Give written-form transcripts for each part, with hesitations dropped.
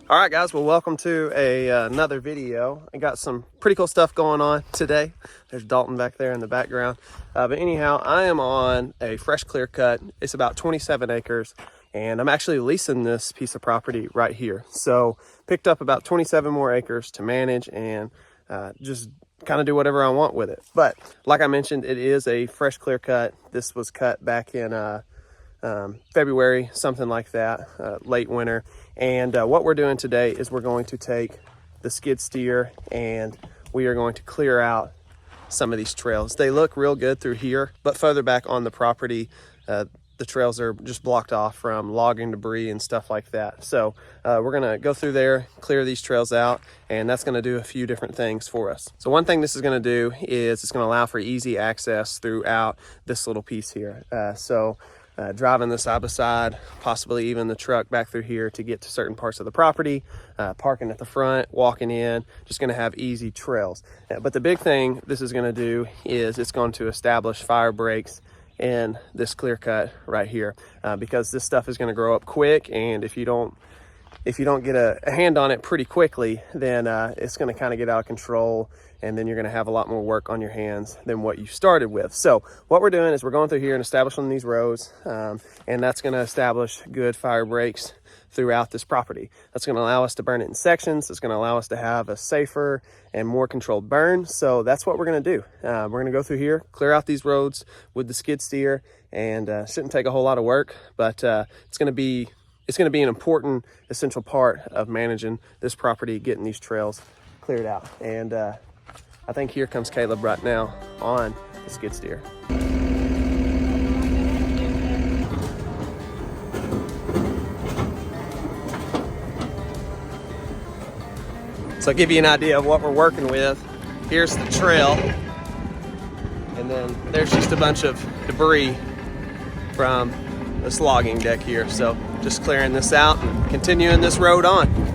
All right, guys, well, welcome to another video. I got some pretty cool stuff going on today. There's Dalton back there in the background. But anyhow, I am on a fresh clear cut. It's about 27 acres, and I'm actually leasing this piece of property right here. So picked up about 27 more acres to manage and just kind of do whatever I want with it. But like I mentioned, it is a fresh clear cut. This was cut back in February, something like that, late winter. And what we're doing today is we're going to take the skid steer and we are going to clear out some of these trails. They look real good through here, but further back on the property, the trails are just blocked off from logging debris and stuff like that. So we're gonna go through there, clear these trails out, and that's gonna do a few different things for us. So one thing this is gonna do is it's gonna allow for easy access throughout this little piece here. Driving the side by side, possibly even the truck back through here to get to certain parts of the property, parking at the front, walking in, just gonna have easy trails. But the big thing this is gonna do is it's going to establish fire breaks in this clear cut right here, because this stuff is gonna grow up quick, and if you don't get a hand on it pretty quickly, then it's gonna kind of get out of control, and then you're gonna have a lot more work on your hands than what you started with. So what we're doing is we're going through here and establishing these rows, and that's gonna establish good fire breaks throughout this property. That's gonna allow us to burn it in sections. It's gonna allow us to have a safer and more controlled burn. So that's what we're gonna do. We're gonna go through here, clear out these roads with the skid steer, and shouldn't take a whole lot of work, but it's gonna be an important, essential part of managing this property, getting these trails cleared out. And I think here comes Caleb right now on the skid steer. So I'll give you an idea of what we're working with. Here's the trail, and then there's just a bunch of debris from this logging deck here. So just clearing this out and continuing this road on.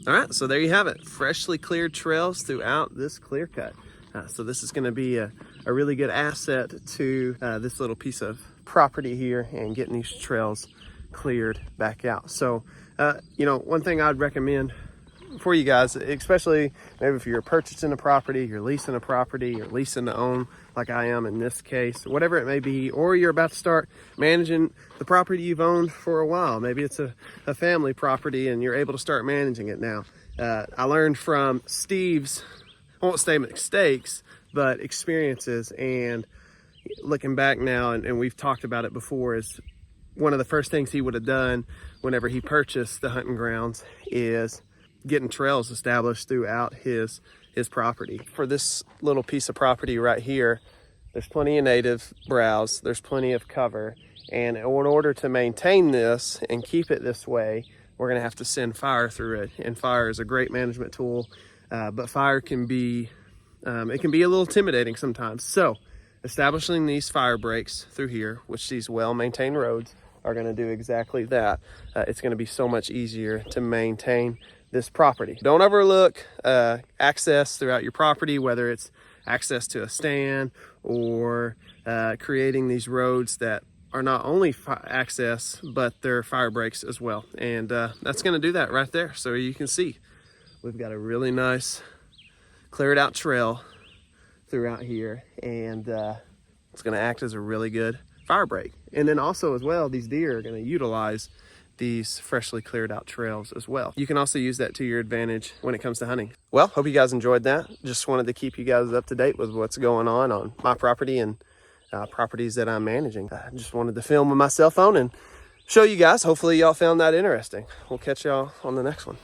All right, so there you have it. Freshly cleared trails throughout this clear cut. So this is gonna be a really good asset to this little piece of property here and getting these trails cleared back out. So, one thing I'd recommend for you guys, especially maybe if you're purchasing a property, you're leasing a property, you're leasing to own like I am in this case, whatever it may be, or you're about to start managing the property you've owned for a while. Maybe it's a family property and you're able to start managing it now. I learned from Steve's, I won't say mistakes, but experiences, and looking back now, and we've talked about it before, is one of the first things he would have done whenever he purchased the hunting grounds is getting trails established throughout his property. For this little piece of property right here, there's plenty of native browse, there's plenty of cover, and in order to maintain this and keep it this way, we're gonna have to send fire through it. And fire is a great management tool, but fire can be, it can be a little intimidating sometimes. So establishing these fire breaks through here, which these well-maintained roads are gonna do exactly that. It's gonna be so much easier to maintain this property. Don't overlook access throughout your property, whether it's access to a stand or creating these roads that are not only access, but they're fire breaks as well. And that's gonna do that right there. So you can see, we've got a really nice cleared out trail throughout here, and it's gonna act as a really good fire break. And then also as well, these deer are gonna utilize these freshly cleared out trails as well. You can also use that to your advantage when it comes to hunting. Well, hope you guys enjoyed that. Just wanted to keep you guys up to date with what's going on my property and properties that I'm managing. I just wanted to film with my cell phone and show you guys. Hopefully y'all found that interesting. We'll catch y'all on the next one.